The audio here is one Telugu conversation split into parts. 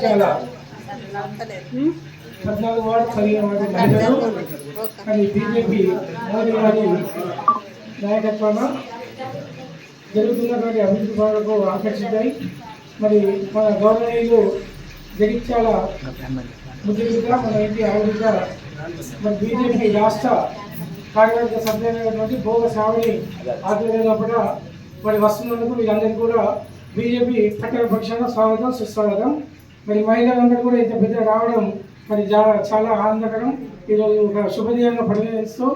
చాలా 14 వార్డు చదివిన వారి మహిళలు కానీ బీజేపీ మోదీ గారి నాయకత్వాన జరుగుతున్నటువంటి అభివృద్ధి పనులకు ఆకర్షించాయి. మరి మన గవర్నమెంట్ జగిత్యాల ముద్దుగా మన ఇంటి ఆవిడగా మరి బీజేపీ రాష్ట్ర కార్యవర్గ సభ్యులైనటువంటి భోగ శ్రావణి ఆధ్వర్యంలో కూడా మరి వస్తున్నందుకు వీళ్ళందరికీ కూడా బీజేపీ పట్టణ పక్షాన స్వాగతం సుస్వాగతం. మరి మహిళలందరూ కూడా ఇంత పెద్ద రావడం మరి చాలా ఆనందకరం. ఈరోజు ఒక శుభదీయంగా పరిగణిస్తూ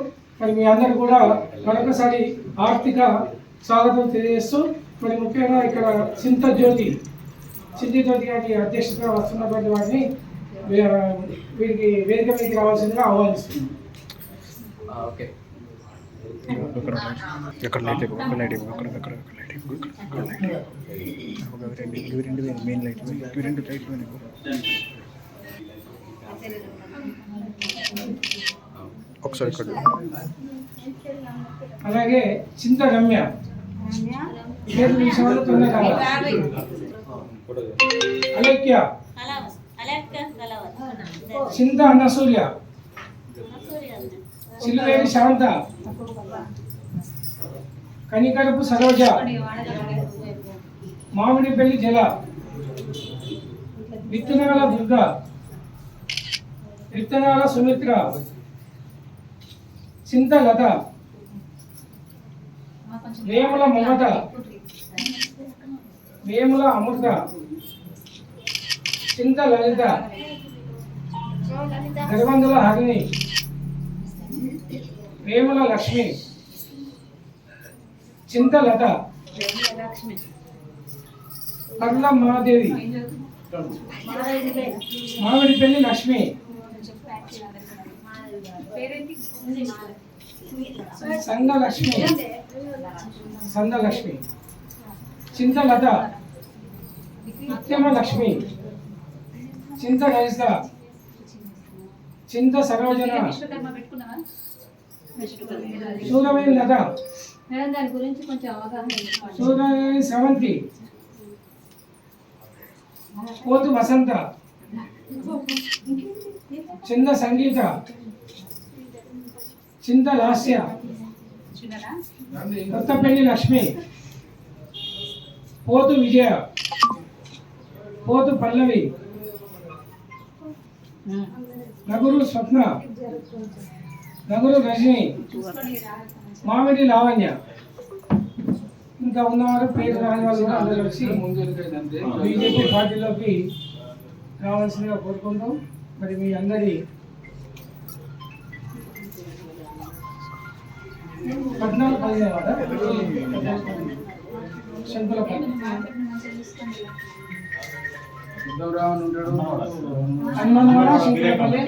మరి మీ అందరూ కూడా మరొకసారి ఆర్థిక స్వాగతం తెలియజేస్తూ మరి ముఖ్యంగా ఇక్కడ చింత జ్యోతి గారి అధ్యక్షతగా వస్తున్నటువంటి వారిని వీరికి వేదిక మీదకి రావాల్సిందిగా ఆహ్వానిస్తున్నాం. అలాగే చింత రమ్య అలేఖ్య చింత అన్నసూర్య చిల్లువేడి శాంత కనికరపు సరోజ మామిడిపల్లి జల విత్తనాల దుర్గ విత్తనాల సుమిత్ర చింత లత వేముల మమత వేముల అమృత చింత లలిత గర్వందుల హరిణి వేముల లక్ష్మి చింత లత కర్ల మహాదేవి మామిడిపల్లి లక్ష్మి సందలక్ష్మి చింత లత నిత్యమ లక్ష్మి చింత రజిత చింత సరోజన సూరవేణి లత సూరవేణి శ్రవంతి కోతు వసంత చింత సంగీత చింత లాస్య కొత్తపల్లి లక్ష్మి పోతు విజయ పోతు పల్లవి నగురు స్వప్న నగురు రజని మామిడి లావణ్య ఇంకా ఉన్నవారు పేరు రాని వాళ్ళు కూడా అందరూ వచ్చి బీజేపీ పార్టీలోకి రావాల్సిందిగా కోరుకుంటాం. మరి మీ అందరి 14-15 వాడ శంకులపల్లి హనుమాన్వాడ శంకులపల్లి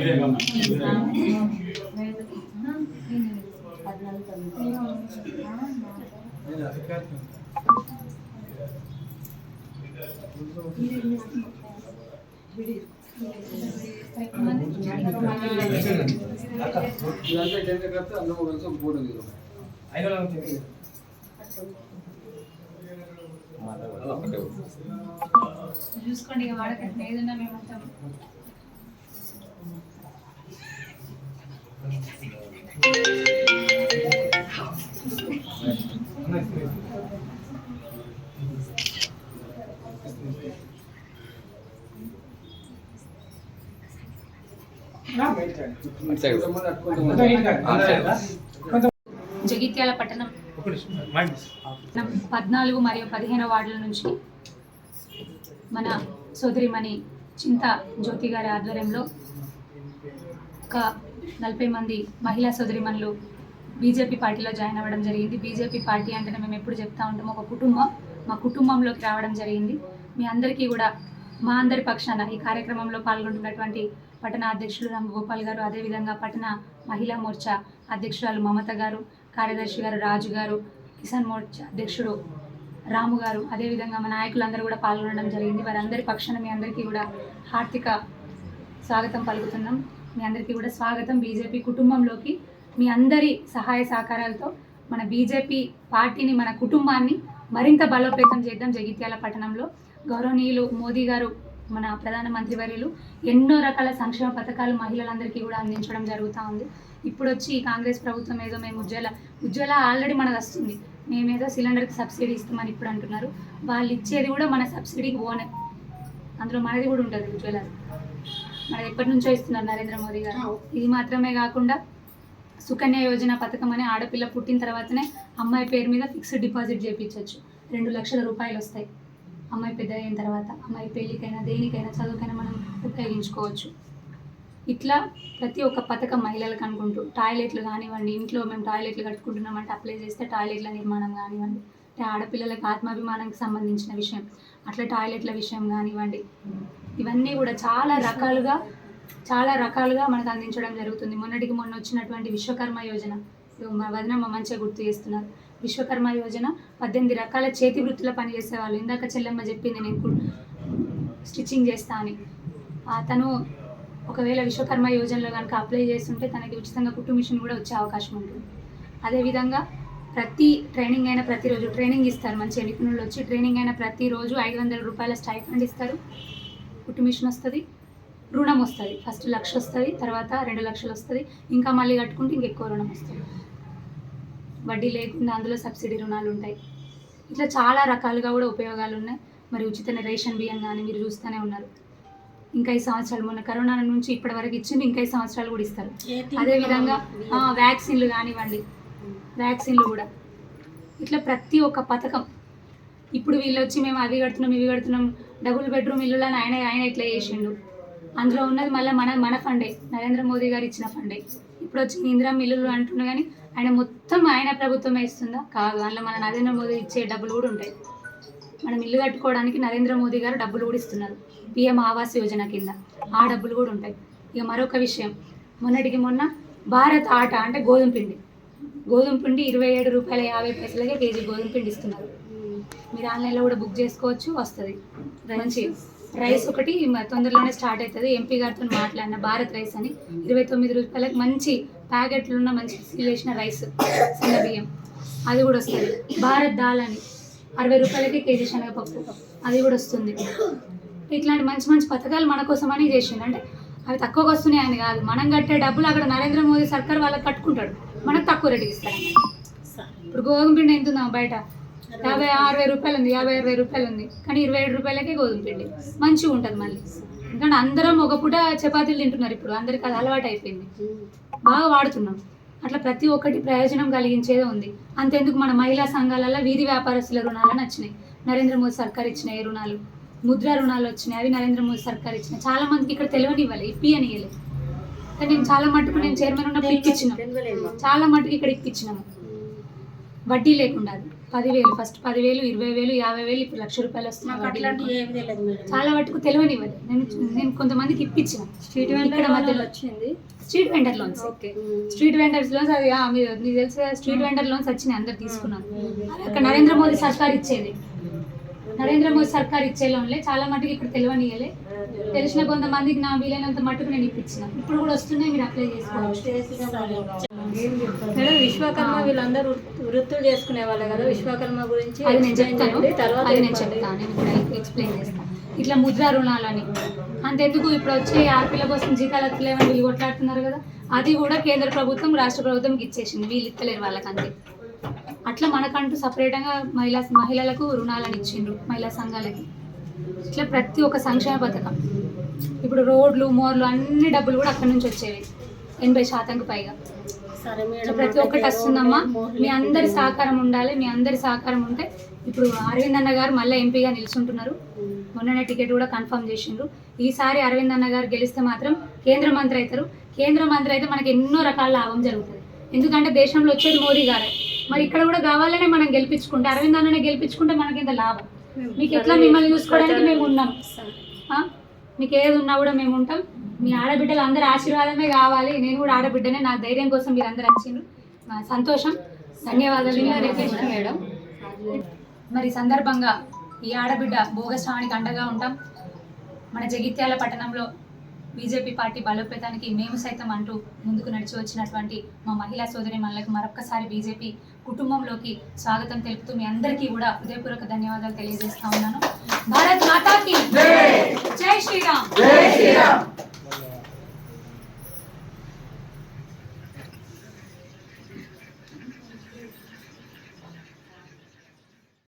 చూసుకోండి వాడకండి ఏదన్నా మేమంతా జగిత్యాల పట్టణం 14 మరియు 15 వార్డుల నుంచి మన సోదరిమణి చింత జ్యోతి గారి ఆధ్వర్యంలో ఒక 40 మంది మహిళా సోదరిమణులు బీజేపీ పార్టీలో జాయిన్ అవ్వడం జరిగింది. బీజేపీ పార్టీ అంటేనే మేము ఎప్పుడు చెప్తా ఉంటాము ఒక కుటుంబం, మా కుటుంబంలోకి రావడం జరిగింది. మీ అందరికీ కూడా మా అందరి పక్షాన ఈ కార్యక్రమంలో పాల్గొంటున్నటువంటి పట్టణ అధ్యక్షులు రామగోపాల్ గారు, అదేవిధంగా పట్టణ మహిళా మోర్చా అధ్యక్షురాలు మమత గారు, కార్యదర్శి గారు రాజు గారు, కిసాన్ మోర్చా అధ్యక్షుడు రాము గారు, అదేవిధంగా మా నాయకులందరూ కూడా పాల్గొనడం జరిగింది. వారందరి పక్షాన మీ అందరికీ కూడా హార్దిక స్వాగతం పలుకుతున్నాం. మీ అందరికీ కూడా స్వాగతం బీజేపీ కుటుంబంలోకి. మీ అందరి సహాయ సహకారాలతో మన బీజేపీ పార్టీని, మన కుటుంబాన్ని మరింత బలోపేతం చేద్దాం. జగిత్యాల పట్టణంలో గౌరవనీయులు మోదీ గారు మన ప్రధానమంత్రి వర్యులు ఎన్నో రకాల సంక్షేమ పథకాలు మహిళలందరికీ కూడా అందించడం జరుగుతూ ఉంది. ఇప్పుడు వచ్చి ఈ కాంగ్రెస్ ప్రభుత్వం ఏదో మేము ఉజ్వల ఆల్రెడీ మనది వస్తుంది, మేమేదో సిలిండర్కి సబ్సిడీ ఇస్తామని ఇప్పుడు అంటున్నారు. వాళ్ళు ఇచ్చేది కూడా మన సబ్సిడీకి ఓనే, అందులో మనది కూడా ఉంటుంది ఉజ్వల. మనది ఎప్పటి నుంచో ఇస్తున్నారు నరేంద్ర మోదీ గారు. ఇది మాత్రమే కాకుండా సుకన్య యోజన పథకం అని ఆడపిల్ల పుట్టిన తర్వాతనే అమ్మాయి పేరు మీద ఫిక్స్డ్ డిపాజిట్ చేయించవచ్చు. 2 లక్షల రూపాయలు వస్తాయి అమ్మాయి పెద్ద అయిన తర్వాత. అమ్మాయి పెళ్ళికైనా దేనికైనా చదువుకైనా మనం ఉపయోగించుకోవచ్చు. ఇట్లా ప్రతి ఒక్క పథకం మహిళలకు అనుకుంటూ టాయిలెట్లు కానివ్వండి, ఇంట్లో మేము టాయిలెట్లు కట్టుకుంటున్నామంటే అప్లై చేస్తే టాయిలెట్ల నిర్మాణం కానివ్వండి, ఆడపిల్లలకు ఆత్మాభిమానానికి సంబంధించిన విషయం అట్లా టాయిలెట్ల విషయం కానివ్వండి, ఇవన్నీ కూడా చాలా రకాలుగా మనకు అందించడం జరుగుతుంది. మొన్న వచ్చినటువంటి విశ్వకర్మ యోజన, మా వదినమ్మ మంచిగా గుర్తు చేస్తున్నారు. విశ్వకర్మ యోజన 18 రకాల చేతి వృత్తుల పని చేసేవాళ్ళు. ఇందాక చెల్లెమ్మ చెప్పింది నేను స్టిచ్చింగ్ చేస్తా అని. తను ఒకవేళ విశ్వకర్మ యోజనలో కనుక అప్లై చేస్తుంటే తనకి ఉచితంగా కుట్టు మిషన్ కూడా వచ్చే అవకాశం ఉంటుంది. అదేవిధంగా ప్రతి ట్రైనింగ్ అయిన ప్రతిరోజు ట్రైనింగ్ ఇస్తారు, మంచి నిపుణులు వచ్చి ట్రైనింగ్ అయిన ప్రతిరోజు 500 రూపాయల స్టైఫండ్ ఇస్తారు. కుట్టు మిషన్ వస్తుంది, రుణం వస్తుంది. ఫస్ట్ 1 లక్ష వస్తుంది, తర్వాత 2 లక్షలు వస్తుంది, ఇంకా మళ్ళీ కట్టుకుంటే ఇంకెక్కువ రుణం వస్తుంది. వడ్డీ లేకుండా అందులో సబ్సిడీ రుణాలు ఉంటాయి. ఇట్లా చాలా రకాలుగా కూడా ఉపయోగాలు ఉన్నాయి. మరి ఉచిత రేషన్ బియ్యం కానీ మీరు చూస్తూనే ఉన్నారు. ఇంకా 5 సంవత్సరాలు, మొన్న కరోనా నుంచి ఇప్పటి వరకు ఇచ్చింది, ఇంకా 5 సంవత్సరాలు కూడా ఇస్తారు. అదేవిధంగా వ్యాక్సిన్లు కానివ్వండి, వ్యాక్సిన్లు కూడా ఇట్లా ప్రతి ఒక్క పథకం. ఇప్పుడు వీళ్ళు వచ్చి మేము అవి కడుతున్నాం ఇవి కడుతున్నాం, డబుల్ బెడ్రూమ్ ఇల్లులని ఆయన ఇట్లా చేసిండు. అందులో ఉన్నది మళ్ళీ మన ఫండే, నరేంద్ర మోదీ గారు ఇచ్చిన ఫండే. ఇప్పుడు వచ్చి ఇందిరా ఇల్లులు అంటున్నా కానీ ఆయన మొత్తం ఆయన ప్రభుత్వమే ఇస్తుందా? కాదు. అందులో మన నరేంద్ర మోదీ ఇచ్చే డబ్బులు కూడా ఉంటాయి. మనం ఇల్లు కట్టుకోవడానికి నరేంద్ర మోదీ గారు డబ్బులు కూడా ఇస్తున్నారు, పిఎం ఆవాస్ యోజన కింద. ఆ డబ్బులు కూడా ఉంటాయి. ఇక మరొక విషయం, మొన్న భారత్ ఆట అంటే గోధుమ పిండి 27 రూపాయల 50 పైసలకే కేజీ గోధుమ పిండి ఇస్తున్నారు. మీరు ఆన్లైన్లో కూడా బుక్ చేసుకోవచ్చు, వస్తుంది. మంచి రైస్ ఒకటి తొందరలోనే స్టార్ట్ అవుతుంది. ఎంపీ గారితో మాట్లాడిన భారత్ రైస్ అని 29 రూపాయలకు మంచి ప్యాకెట్లు ఉన్న మంచి సీల్ వేసిన రైస్, సన్న బియ్యం, అది కూడా వస్తుంది. భారత్ దాల్ అని 60 రూపాయలకి కేజీ శనగపప్పు, అది కూడా వస్తుంది. ఇట్లాంటి మంచి పథకాలు మన కోసం అని చేసిండు. అంటే అవి తక్కువగా వస్తున్నాయని కాదు, మనం కట్టే డబ్బులు అక్కడ నరేంద్ర మోదీ సర్కార్ వాళ్ళకి కట్టుకుంటాడు, మనకు తక్కువ రేటుకి ఇస్తాడు. ఇప్పుడు గోధుమ పిండి ఎంత ఉందా బయట? 50-60 రూపాయలు ఉంది, 50-60 రూపాయలు ఉంది. కానీ 27 రూపాయలకే గోధుమ పిండి మంచిగా ఉంటుంది మళ్ళీ. ఎందుకంటే అందరం ఒక పూట చపాతీలు తింటున్నారు ఇప్పుడు, అందరికి అది అలవాటు అయిపోయింది, బాగా వాడుతున్నాం. అట్లా ప్రతి ఒక్కటి ప్రయోజనం కలిగించేదే ఉంది. అంతెందుకు మన మహిళా సంఘాలలో వీధి వ్యాపారస్తుల రుణాలని వచ్చినాయి, నరేంద్ర మోదీ సర్కార్ ఇచ్చినాయి రుణాలు. ముద్రా రుణాలు వచ్చినాయి, అవి నరేంద్ర మోదీ సర్కార్ ఇచ్చినాయి. చాలా మందికి ఇక్కడ తెలియనివ్వాలి, ఇప్పియనివ్వలేదు. కానీ నేను చాలా మట్టుకు నేను చైర్మన్ ఉన్నప్పుడు ఇప్పించినాం, చాలా మట్టుకు ఇక్కడ ఇప్పించినాము వడ్డీ లేకుండా. 10,000 ఫస్ట్ 10,000, 20,000, 50,000, ఇప్పుడు 1,00,000 రూపాయలు వస్తున్నాయి. చాలా మట్టుకు తెలియనివ్వాలి. నేను కొంతమందికి ఇప్పించిన స్ట్రీట్ వెండర్ మధ్యలో వచ్చింది. Street vendor loans, street vendors loans, అది మీకు తెలుసు కదా, స్ట్రీట్ వెండర్ లోన్స్ వచ్చినాయి, అందరు తీసుకున్నాం. అక్కడ నరేంద్ర మోదీ సర్కార్ ఇచ్చేది, నరేంద్ర మోదీ సర్కార్ ఇచ్చే లోన్లే. చాలా మట్టుకు ఇక్కడ తెలియనియలే, తెలిసిన కొంతమందికి నా వీలైనంత మట్టుకు నేను ఇప్పించిన. ఇప్పుడు కూడా వస్తున్నాయి, మీరు అప్లై చేసుకోవచ్చు. మేడం, విశ్వకర్మ వీళ్ళందరూ వృత్తులు చేసుకునే వాళ్ళే కదా, విశ్వకర్మ గురించి అది నేను చెప్తాను, ఎక్స్ప్లెయిన్ చేస్తాను. ఇట్లా ముద్రా రుణాలని అంతెందుకు, ఇప్పుడు వచ్చే ఆడపిల్ల కోసం జీతాలు ఎత్తలేమని వీళ్ళు కొట్లాడుతున్నారు కదా, అది కూడా కేంద్ర ప్రభుత్వం రాష్ట్ర ప్రభుత్వంకి ఇచ్చేసింది, వీళ్ళు ఇస్తలేరు వాళ్ళకి అంతే. అట్లా మనకంటూ సపరేట్గా మహిళలకు రుణాలను ఇచ్చిండ్రు, మహిళా సంఘాలకి. ఇట్లా ప్రతి ఒక్క సంక్షేమ పథకం. ఇప్పుడు రోడ్లు మోర్లు అన్ని డబ్బులు కూడా అక్కడి నుంచి వచ్చేవి, 80% పైగా. ప్రతి ఒక్కటి వస్తుందమ్మా. మీ అందరి సహకారం ఉండాలి, మీ అందరి సహకారం ఉంటే. ఇప్పుడు అరవింద్ అన్న గారు మళ్ళీ ఎంపీగా నిలుచుంటున్నారు, మొన్ననే టికెట్ కూడా కన్ఫర్మ్ చేసిండ్రు. ఈసారి అరవింద్ అన్న గారు గెలిస్తే మాత్రం కేంద్ర మంత్రి అవుతారు. కేంద్ర మంత్రి అయితే మనకి ఎన్నో రకాల లాభం జరుగుతుంది, ఎందుకంటే దేశంలో వచ్చేది మోదీ గారే. మరి ఇక్కడ కూడా కావాలనే మనం గెలిపించుకుంటే, అరవింద్ అన్ననే గెలిపించుకుంటే మనకి ఎంత లాభం. మీకు ఎట్లా మిమ్మల్ని చూసుకోవడానికి మేము ఉన్నాం, మీకు ఏది ఉన్నా కూడా మేము ఉంటాం. మీ ఆడబిడ్డలు అందరి ఆశీర్వాదమే కావాలి. నేను కూడా ఆడబిడ్డనే, నా ధైర్యం కోసం మీరు అందరు వచ్చిండ్రు, సంతోషం, ధన్యవాదాలు మేడం. మరి సందర్భంగా ఈ ఆడబిడ్డ భోగస్వామికి అండగా ఉంటాం. మన జగిత్యాల పట్టణంలో బీజేపీ పార్టీ బలోపేతానికి మేము సైతం అంటూ ముందుకు నడిచి వచ్చినటువంటి మా మహిళా సోదరిమణులకు మరొక్కసారి బీజేపీ కుటుంబంలోకి స్వాగతం తెలుపుతూ మీ అందరికీ కూడా హృదయపూర్వక ధన్యవాదాలు తెలియజేస్తా ఉన్నాను. భారత్ మాతాకి జై శ్రీరామ్.